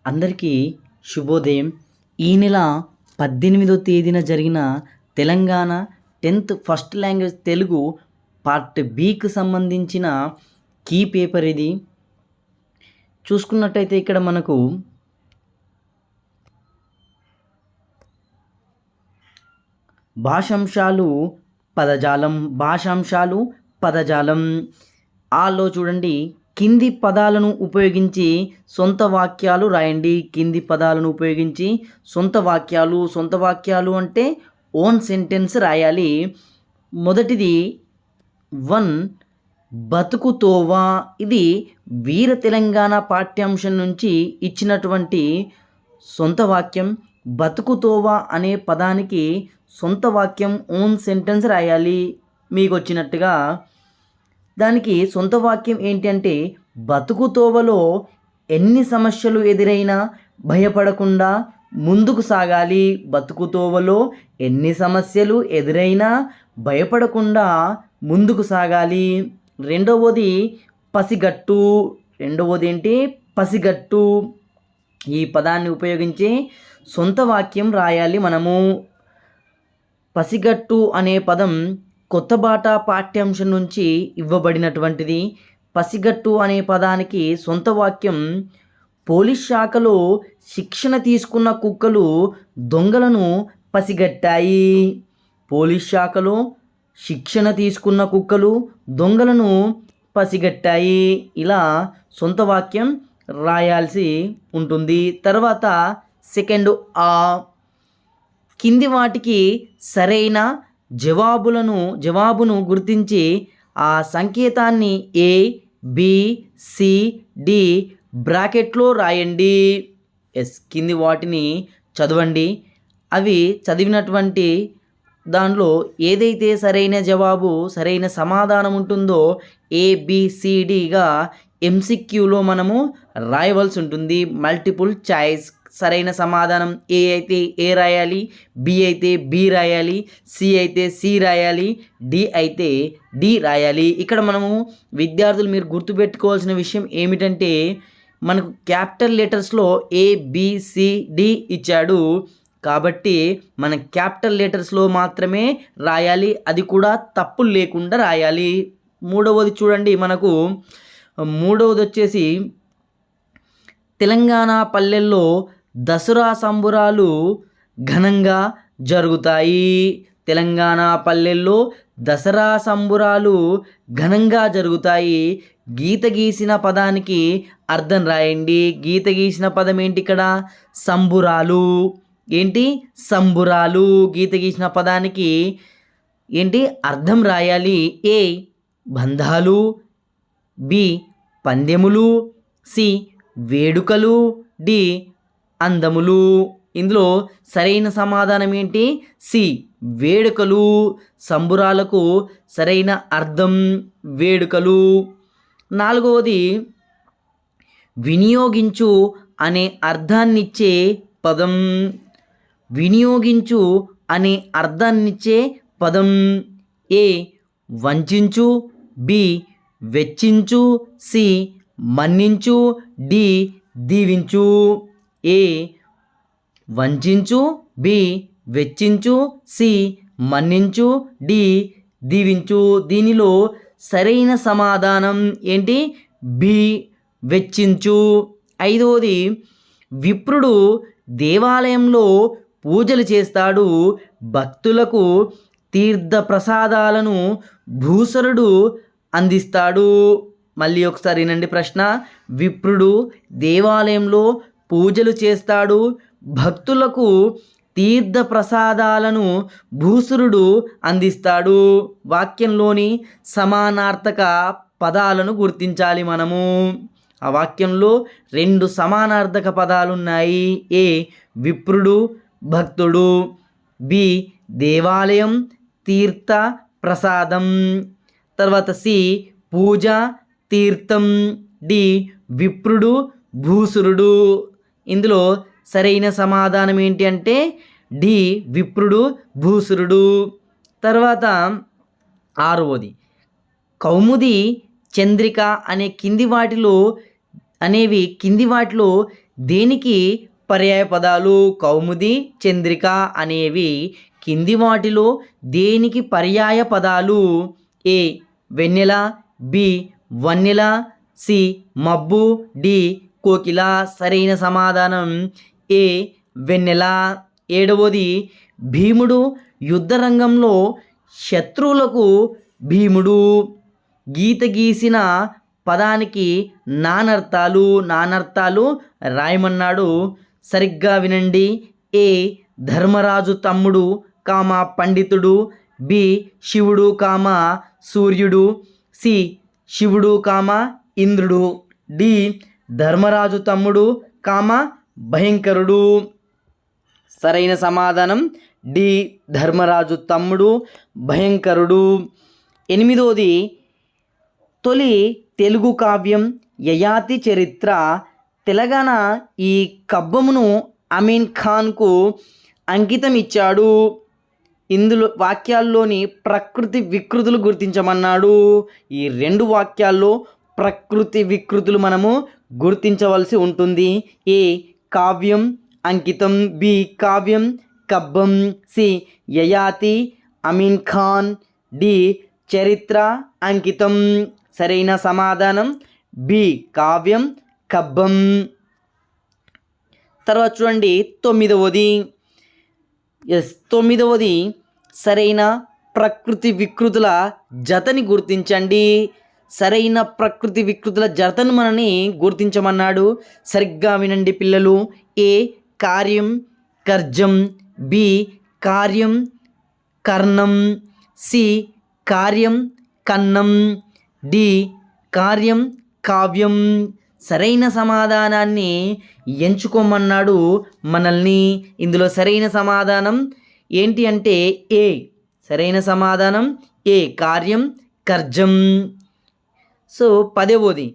అందరికీ శుభోదయం. ఈ నెల 18వ తేదీన జరిగిన Telangana 10th first language Telugu part బికి సంబంధించిన కీ పేపర్ ఇది. చూసుకున్నట్టయితే ఇక్కడ మనకు భాషాంశాలు పదజాలం ఆలో చూడండి, కింది పదాలను ఉపయోగించి సొంత వాక్యాలు రాయండి. కింది పదాలను ఉపయోగించి సొంత వాక్యాలు అంటే ఓన్ సెంటెన్స్ రాయాలి. మొదటిది 1 బతుకుతోవా. ఇది వీర తెలంగాణ పాఠ్యాంశం నుంచి ఇచ్చినటువంటి సొంత వాక్యం. బతుకుతోవా అనే పదానికి సొంత వాక్యం ఓన్ సెంటెన్స్ రాయాలి మీకు వచ్చినట్టుగా. దానికి సొంత వాక్యం ఏంటి అంటే, బతుకుతోవలో ఎన్ని సమస్యలు ఎదురైనా భయపడకుండా ముందుకు సాగాలి. బతుకుతోవలో ఎన్ని సమస్యలు ఎదురైనా భయపడకుండా ముందుకు సాగాలి. రెండవది పసిగట్టు. పసిగట్టు. ఈ పదాన్ని ఉపయోగించి సొంత వాక్యం రాయాలి మనము. పసిగట్టు అనే పదం కొత్తబాట పాఠ్యాంశం నుంచి ఇవ్వబడినటువంటిది. పసిగట్టు అనే పదానికి సొంత వాక్యం, పోలీస్ శాఖలో శిక్షణ తీసుకున్న కుక్కలు దొంగలను పసిగట్టాయి. పోలీస్ శాఖలో శిక్షణ తీసుకున్న కుక్కలు దొంగలను పసిగట్టాయి. ఇలా సొంత వాక్యం రాయాల్సి ఉంటుంది. తర్వాత సెకండ్ కింది వాటికి సరైన జవాబును గుర్తించి ఆ సంకేతాన్ని A, B, C, D బ్రాకెట్లో రాయండి. కింది వాటిని చదవండి. అవి చదివినటువంటి దానిలో ఏదైతే సరైన జవాబు, సరైన సమాధానం ఉంటుందో ABCDగా MCQలో మనము రాయవలసి ఉంటుంది. Multiple choice. సరైన సమాధానం A అయితే A రాయాలి, B అయితే B రాయాలి, C అయితే C రాయాలి, D అయితే D రాయాలి. ఇక్కడ మనము విద్యార్థులు మీరు గుర్తుపెట్టుకోవాల్సిన విషయం ఏమిటంటే, మనకు క్యాపిటల్ లెటర్స్లో ABCD ఇచ్చాడు కాబట్టి మన క్యాపిటల్ లెటర్స్లో మాత్రమే రాయాలి. అది కూడా తప్పులు లేకుండా రాయాలి. మూడవది చూడండి, మనకు మూడవది వచ్చేసి, తెలంగాణ పల్లెల్లో దసరా సంబురాలు ఘనంగా జరుగుతాయి. తెలంగాణ పల్లెల్లో దసరా సంబురాలు ఘనంగా జరుగుతాయి. గీత గీసిన పదానికి అర్థం రాయండి. గీత గీసిన పదం ఏంటి ఇక్కడ? సంబురాలు. సంబురాలు. గీత గీసిన పదానికి అర్థం రాయాలి. A బంధాలు, B పందెములు, C వేడుకలు, D అందములు. ఇందులో సరైన సమాధానం ఏంటి? C వేడుకలు. సంబురాలకు సరైన అర్థం వేడుకలు. నాలుగవది, వినియోగించు అనే అర్థాన్నిచ్చే పదం. వినియోగించు అనే అర్థాన్నిచ్చే పదం. A వంచించు, B వెచ్చించు, C మన్నించు, D దీవించు. A వంచించు, B వెచ్చించు, C మన్నించు, D దీవించు. దీనిలో సరైన సమాధానం ఏంటి? B వెచ్చించు. ఐదవది, విప్రుడు దేవాలయంలో పూజలు చేస్తాడు. భక్తులకు తీర్థ ప్రసాదాలను భూసరుడు అందిస్తాడు. మళ్ళీ ఒకసారి వినండి ప్రశ్న. విప్రుడు దేవాలయంలో పూజలు చేస్తాడు. భక్తులకు తీర్థ ప్రసాదాలను భూసురుడు అందిస్తాడు. వాక్యంలోని సమానార్థక పదాలను గుర్తించాలి మనము. ఆ వాక్యంలో 2 సమానార్థక పదాలు ఉన్నాయి. A విప్రుడు, భక్తుడు. B దేవాలయం, తీర్థ ప్రసాదం. తర్వాత C పూజ, తీర్థం. D విప్రుడు, భూసురుడు. ఇందులో సరైన సమాధానం ఏంటి అంటే D విప్రుడు, భూసురుడు. తర్వాత ఆరవది, కౌముది, చంద్రిక అనే కింది వాటిలో దేనికి పర్యాయ పదాలు? కౌముది, చంద్రిక అనేవి కింది వాటిలో దేనికి పర్యాయ పదాలు? ఏ వెన్నెల, బి వన్నెల, సి మబ్బు, డి కోకిల. సరైన సమాధానం ఏ వెన్నెల. 7వది భీముడు యుద్ధరంగంలో శత్రువులకు భీముడు. గీత గీసిన పదానికి నానర్థాలు రాయమన్నాడు. సరిగ్గా వినండి. ఏ ధర్మరాజు తమ్ముడు పండితుడు, బి శివుడు సూర్యుడు, సి శివుడు ఇంద్రుడు, డి ధర్మరాజు తమ్ముడు భయంకరుడు. సరైన సమాధానం డి ధర్మరాజు తమ్ముడు భయంకరుడు. 8వది తొలి తెలుగు కావ్యం యయాతి చరిత్ర. తెలంగాణ ఈ కవ్వమును అమీన్ ఖాన్కు అంకితం ఇచ్చాడు. ఇందులో వాక్యాల్లోని ప్రకృతి వికృతులు గుర్తించమన్నాడు. ఈ 2 వాక్యాల్లో ప్రకృతి వికృతులు మనము గుర్తించవలసి ఉంటుంది. ఏ కావ్యం అంకితం, బి కావ్యం కవ్వం, సి యయాతి అమీన్ ఖాన్, డి చరిత్ర అంకితం. సరైన సమాధానం బి కావ్యం కవ్వం. తర్వాత చూడండి 9వది సరైన ప్రకృతి వికృతుల జతని గుర్తించండి. సరైన ప్రకృతి వికృతుల జతను మనని గుర్తించమన్నాడు. సరిగ్గా వినండి పిల్లలు. ఏ కార్యం కర్జం, బి కార్యం కర్ణం, సి కార్యం కన్నం, డి కార్యం కావ్యం. సరైన సమాధానాన్ని ఎంచుకోమన్నాడు మనల్ని. ఇందులో సరైన సమాధానం ఏంటి అంటే ఏ. సరైన సమాధానం ఏ కార్యం కర్జం. సో 10వది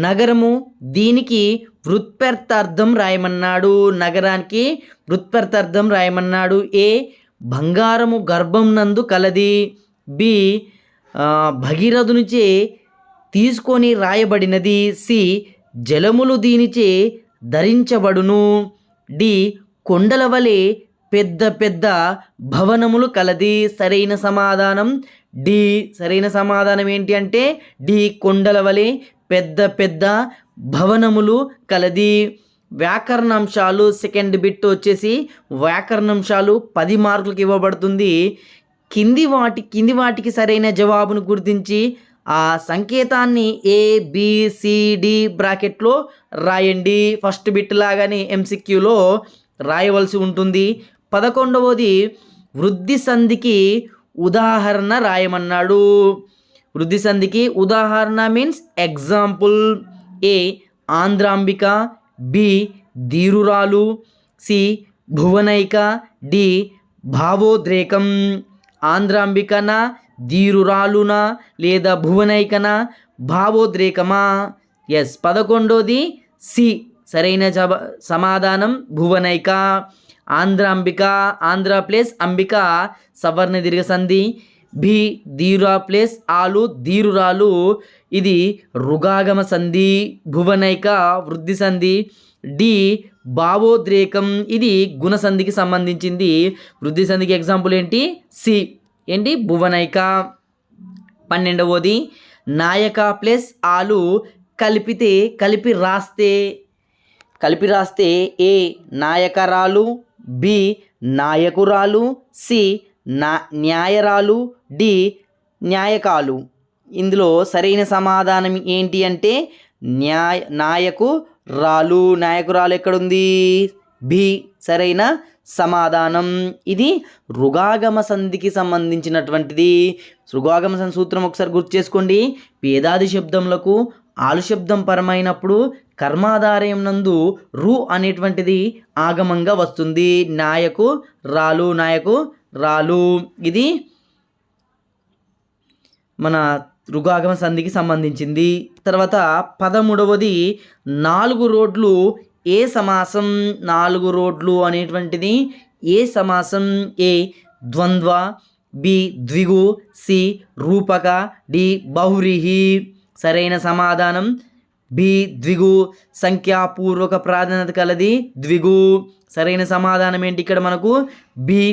నగరము. దీనికి వృత్పర్థార్థం రాయమన్నాడు. నగరానికి వృత్పర్థార్థం రాయమన్నాడు. ఏ బంగారము గర్భం నందు కలది, బి భగీరథునిచే తీసుకొని రాయబడినది, సి జలములు దీనిచే ధరించబడును, డి కొండల వలె పెద్ద పెద్ద భవనములు కలది. సరైన సమాధానం డి. సరైన సమాధానం ఏంటి అంటే డి కొండల వలె పెద్ద పెద్ద భవనములు కలది. వ్యాకరణాంశాలు సెకండ్ బిట్ వచ్చేసి వ్యాకరణాంశాలు 10 మార్కులకు ఇవ్వబడుతుంది. కింది వాటికి సరైన జవాబును గుర్తించి ఆ సంకేతాన్ని ABCD బ్రాకెట్లో రాయండి. ఫస్ట్ బిట్ లాగానే MCQలో రాయవలసి ఉంటుంది. 11వది వృద్ధి సంధికి ఉదాహరణ రాయమన్నాడు. వృద్ధి సంధికి ఉదాహరణ మీన్స్ ఎగ్జాంపుల్. ఏ ఆంధ్రాంబిక, బి ధీరురాలు, సి భువనైక, డి భావోద్రేకం. ఆంధ్రాంబికనా, ధీరురాలునా లేదా భువనైకనా, భావోద్రేకమా? ఎస్ 11వది సి. సరైన సమాధానం భువనైక. ఆంధ్రాంబిక, ఆంధ్ర ప్లేస్ అంబిక సవర్ణ దీర్ఘ సంధి. బి ధీరా ప్లేస్ ఆలు ధీరురాలు, ఇది రుగాగమ సంధి. భువనైక వృద్ధి సంధి. డి భావోద్రేకం, ఇది గుణసంధికి సంబంధించింది. వృద్ధి సంధికి ఎగ్జాంపుల్ ఏంటి? సి. ఏంటి? భువనైక. 12వది నాయక ప్లస్ ఆలు కలిపి రాస్తే ఏ నాయకరాలు, బి నాయకురాలు, సి న్యాయరాలు, డి న్యాయకాలు. ఇందులో సరైన సమాధానం ఏంటి అంటే నాయకురాలు. నాయకురాలు ఎక్కడుంది? బి సరైన సమాధానం. ఇది రుగాగమ సంధికి సంబంధించినటువంటిది. రుగాగమ సంధి సూత్రం ఒకసారి గుర్తు చేసుకోండి. పేదాది శబ్దములకు ఆలు శబ్దం పరమైనప్పుడు కర్మాధారయం నందు రు అనేటువంటిది ఆగమంగా వస్తుంది. నాయకు రాలు. ఇది మన రుగాగమ సంధికి సంబంధించింది. తర్వాత 13వది 4 రోడ్లు ఏ సమాసం? 4 రోడ్లు అనేటువంటిది ఏ సమాసం? ఏ ద్వంద్వ, బి ద్విగు, సి రూపక, డి బహువ్రీహి. సరైన సమాధానం బి ద్విగు, సంఖ్యాపూర్వక ప్రాధాన్యత కలది ద్విగు. సరైన సమాధానం ఏంటి ఇక్కడ మనకు బి.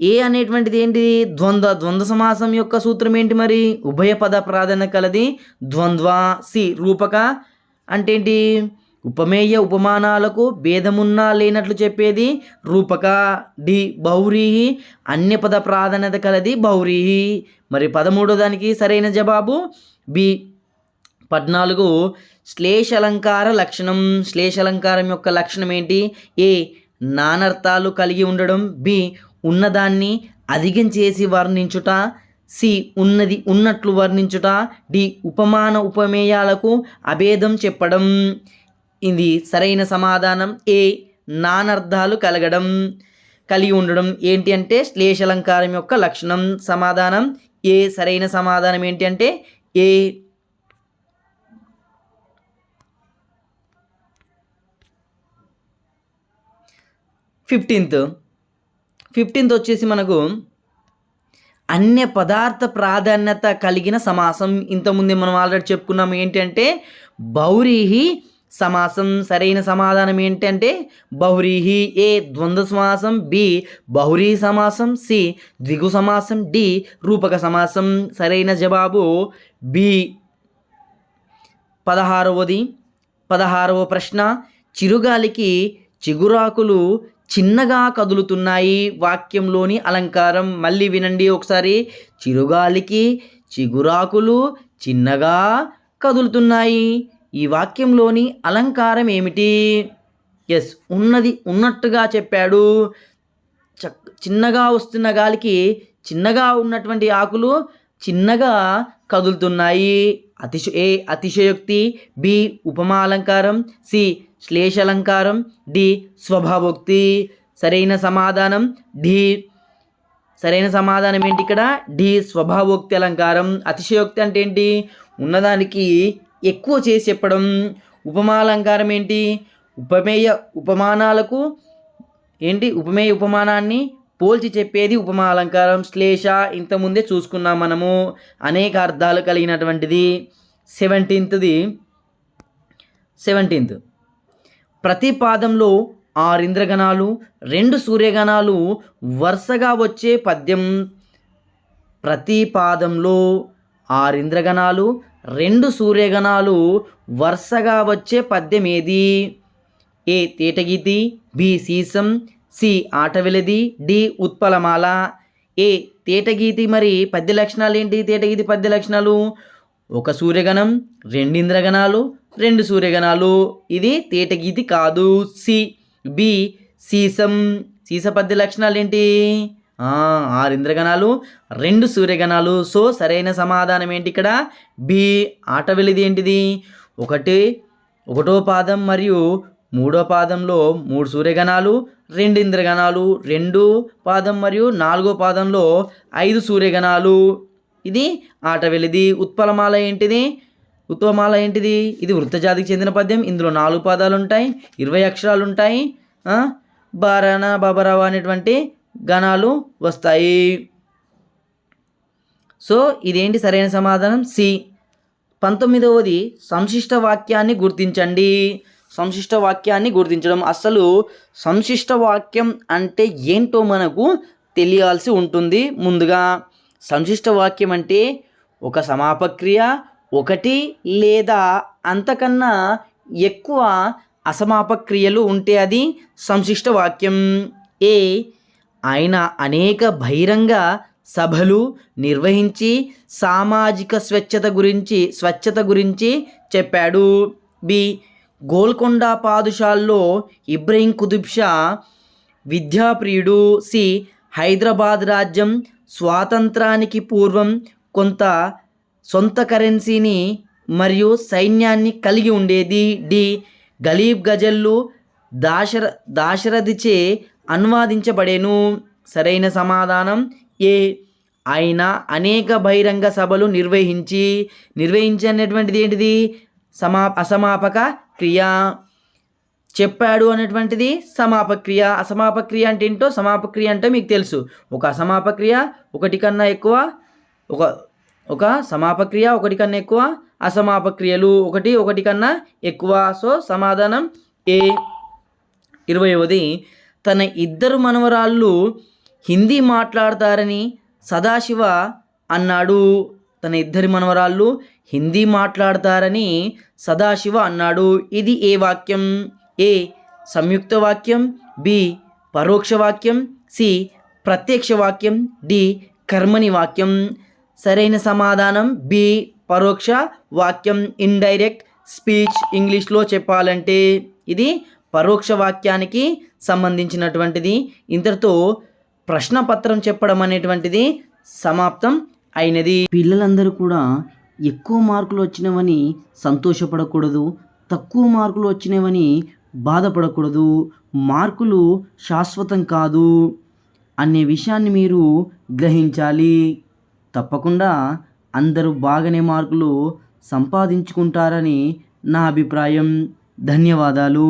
ఏ అనేటువంటిది ఏంటి ద్వంద్వ సమాసం యొక్క సూత్రం ఏంటి మరి ఉభయ పద ప్రాధాన్యత కలది ద్వంద్వ. సి రూపక అంటే ఏంటి ఉపమేయ ఉపమానాలకు భేదమున్నా లేనట్లు చెప్పేది రూపక. డి బహువ్రీహి అన్యపద ప్రాధాన్యత కలది బహువ్రీహి. మరి 13వ దానికి సరైన జవాబు బి. 14 శ్లేషాలంకార లక్షణం. శ్లేషాలంకారం యొక్క లక్షణం ఏంటి? ఏ నానర్థాలు కలిగి ఉండడం, బి ఉన్నదాన్ని అధికం చేసి వర్ణించుట, సి ఉన్నది ఉన్నట్లు వర్ణించుట, డి ఉపమాన ఉపమేయాలకు అభేదం చెప్పడం. ఇది సరైన సమాధానం ఏ నానర్థాలు కలిగి ఉండడం ఏంటి అంటే శ్లేషాలంకారం యొక్క లక్షణం. సమాధానం ఏ. సరైన సమాధానం ఏంటి అంటే ఏ. 15th వచ్చేసి మనకు అన్య పదార్థ ప్రాధాన్యత కలిగిన సమాసం. ఇంతకుముందే మనం ఆల్రెడీ చెప్పుకున్నాం ఏంటంటే బహువ్రీహి సమాసం. సరైన సమాధానం ఏంటంటే బహువ్రీహి. ఏ ద్వంద్వ సమాసం, బి బహువ్రీహి సమాసం, సి ద్విగు సమాసం, డి రూపక సమాసం. సరైన జవాబు బి. 16వ ప్రశ్న చిరుగాలికి చిగురాకులు చిన్నగా కదులుతున్నాయి. వాక్యంలోని అలంకారం మళ్ళీ వినండి ఒకసారి. చిరుగాలికి చిగురాకులు చిన్నగా కదులుతున్నాయి. ఈ వాక్యంలోని అలంకారం ఏమిటి? ఎస్ ఉన్నది ఉన్నట్టుగా చెప్పాడు. చిన్నగా వస్తున్న గాలికి చిన్నగా ఉన్నటువంటి ఆకులు చిన్నగా కదులుతున్నాయి. అతిశయోక్తి, బి ఉపమాలంకారం, సి శ్లేషాలంకారం, డి స్వభావోక్తి. సరైన సమాధానం డి. సరైన సమాధానం ఏంటి ఇక్కడ? డి స్వభావోక్తి అలంకారం. అతిశయోక్తి అంటే ఏంటి? ఉన్నదానికి ఎక్కువ చేసి చెప్పడం. ఉపమాలంకారం ఏంటి? ఉపమానాలకు ఏంటి ఉపమేయ ఉపమానాన్ని పోల్చి చెప్పేది ఉపమాలంకారం. శ్లేష ఇంతకుముందే చూసుకున్నాం మనము, అనేక అర్థాలు కలిగినటువంటిది. 17th ప్రతి పాదంలో 6 ఇంద్రగణాలు 2 సూర్యగణాలు వరుసగా వచ్చే పద్యం. ప్రతి పాదంలో 6 ఇంద్రగణాలు 2 సూర్యగణాలు వరుసగా వచ్చే పద్యం ఏది? ఏ తేటగీతి, బి సీసం, సి ఆటవిలది, డి ఉత్పలమాల. ఏ తేటగీతి మరి పద్య లక్షణాలు ఏంటి? తేటగీతి పద్య లక్షణాలు 1 సూర్యగణం 2 ఇంద్రగణాలు 2 సూర్యగణాలు. ఇది తేటగీతి కాదు. C B sesame. సీస పద్య లక్షణాలు ఏంటి? 6 ఇంద్రగణాలు 2 సూర్యగణాలు. సో సరైన సమాధానం ఏంటి ఇక్కడ? బి ఆటవిలిది ఏంటిది? 1వ పాదం మరియు 3వ పాదంలో 3 సూర్యగణాలు 2 ఇంద్రగణాలు, 2వ పాదం మరియు 4వ పాదంలో 5 సూర్యగణాలు. ఇది ఆటవిలిది. ఉత్పలమాల ఏంటిది? ఇది వృత్తజాతికి చెందిన పద్యం. ఇందులో 4 పాదాలు ఉంటాయి, 20 అక్షరాలు ఉంటాయి. బారాన బాబరావ అనేటువంటి గణాలు వస్తాయి. సో ఇదేంటి సరైన సమాధానం? సి. 19వది సంశిష్ట వాక్యాన్ని గుర్తించండి. సంశిష్ట వాక్యాన్ని గుర్తించడం. అసలు సంశిష్ట వాక్యం అంటే ఏంటో మనకు తెలియాల్సి ఉంటుంది. ముందుగా సంశిష్ట వాక్యం అంటే ఒక సమాపక్రియ, 1 లేదా అంతకన్నా ఎక్కువ అసమాపక్రియలు ఉంటే అది సంశిష్ట వాక్యం. ఆయన అనేక బహిరంగ సభలు నిర్వహించి సామాజిక స్వచ్ఛత గురించి చెప్పాడు. బి గోల్కొండ పాదుషాల్లో ఇబ్రహీం కుతుబ్ షా విద్యాప్రియుడు. సి హైదరాబాద్ రాజ్యం స్వాతంత్రానికి పూర్వం కొంత సొంత కరెన్సీని మరియు సైన్యాన్ని కలిగి ఉండేది. డి గలీబ్ గజల్లు దాశరథిచే అనువాదించబడేను. సరైన సమాధానం ఏ. ఆయన అనేక బహిరంగ సభలు నిర్వహించినటువంటిది ఏంటిది? అసమాపక క్రియ. చెప్పాడు అనేటువంటిది సమాపక్రియ. అసమాపక్రియ అంటే ఏంటో, సమాపక్రియ అంటే మీకు తెలుసు. ఒక అసమాపక్రియ 1 కన్నా ఎక్కువ ఒక సమాపక్రియ, ఒకటి కన్నా ఎక్కువ అసమాపక్రియలు, ఒకటి కన్నా ఎక్కువ. సో సమాధానం ఏ. 20వది, తన ఇద్దరు మనవరాళ్ళు హిందీ మాట్లాడతారని సదాశివ అన్నాడు. తన ఇద్దరి మనవరాళ్ళు హిందీ మాట్లాడతారని సదాశివ అన్నాడు. ఇది ఏ వాక్యం? ఏ సంయుక్త వాక్యం, బి పరోక్ష వాక్యం, సి ప్రత్యక్ష వాక్యం, డి కర్మని వాక్యం. సరైన సమాధానం బి పరోక్ష వాక్యం, ఇండైరెక్ట్ స్పీచ్. ఇంగ్లీష్లో చెప్పాలంటే ఇది పరోక్ష వాక్యానికి సంబంధించినటువంటిది. ఇంతటితో ప్రశ్నపత్రం చెప్పడం అనేటువంటిది సమాప్తం అయినది. పిల్లలందరూ కూడా ఎక్కువ మార్కులు వచ్చినవని సంతోషపడకూడదు, తక్కువ మార్కులు వచ్చినవని బాధపడకూడదు. మార్కులు శాశ్వతం కాదు అనే విషయాన్ని మీరు గ్రహించాలి. తప్పకుండా అందరూ బాగానే మార్కులు సంపాదించుకుంటారని నా అభిప్రాయం. ధన్యవాదాలు.